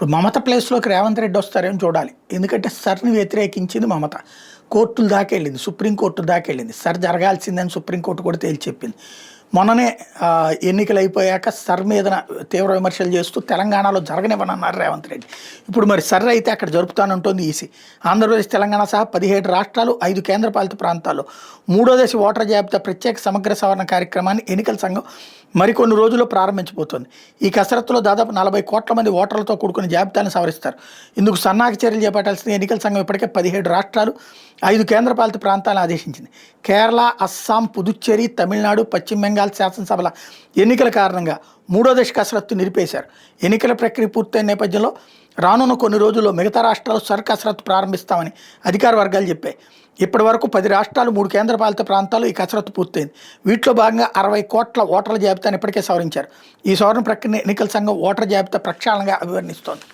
ఇప్పుడు మమత ప్లేస్లోకి రేవంత్ రెడ్డి వస్తారేమో చూడాలి. ఎందుకంటే సర్ని వ్యతిరేకించింది మమత. కోర్టుల దాకా వెళ్ళింది, సుప్రీంకోర్టు దాకా వెళ్ళింది. సర్ జరగాల్సిందని సుప్రీంకోర్టు కూడా తేల్చి చెప్పింది. మొన్ననే ఎన్నికలు అయిపోయాక సర్ మీద తీవ్ర విమర్శలు చేస్తూ తెలంగాణలో జరగనివ్వనన్నారు రేవంత్ రెడ్డి. ఇప్పుడు మరి సర్ అయితే అక్కడ జరుపుతానంటోంది ఈసీ. ఆంధ్రప్రదేశ్, తెలంగాణ సహా 17 రాష్ట్రాలు, 5 కేంద్రపాలిత ప్రాంతాల్లో 3వ దశ ఓటర్ జాబితా ప్రత్యేక సమగ్ర సవరణ కార్యక్రమాన్ని ఎన్నికల సంఘం మరికొన్ని రోజుల్లో ప్రారంభించబోతోంది. ఈ కసరత్తులో దాదాపు 40 కోట్ల మంది ఓటర్లతో కూడుకున్న జాబితాను సవరిస్తారు. ఇందుకు సన్నాహక చర్యలు చేపట్టాల్సిన ఎన్నికల సంఘం ఇప్పటికే 17 రాష్ట్రాలు, 5 కేంద్రపాలిత ప్రాంతాలను ఆదేశించింది. కేరళ, అస్సాం, పుదుచ్చేరి, తమిళనాడు, పశ్చిమ బెంగాల్ శాసనసభల ఎన్నికల కారణంగా 3వ దశ కసరత్తు నిలిపేశారు. ఎన్నికల ప్రక్రియ పూర్తయిన నేపథ్యంలో రానున్న కొన్ని రోజుల్లో మిగతా రాష్ట్రాలు సర్ కసరత్తు ప్రారంభిస్తామని అధికార వర్గాలు చెప్పాయి. ఇప్పటి వరకు 10 రాష్ట్రాలు, 3 కేంద్రపాలిత ప్రాంతాలు ఈ కసరత్తు పూర్తయింది. వీటిలో భాగంగా 60 కోట్ల ఓటర్ల జాబితాను ఇప్పటికే సవరించారు. ఈ సవరణ ప్రక్రియ ఎన్నికల సంఘం ఓటర్ జాబితా ప్రక్షాళనగా అభివర్ణిస్తోంది.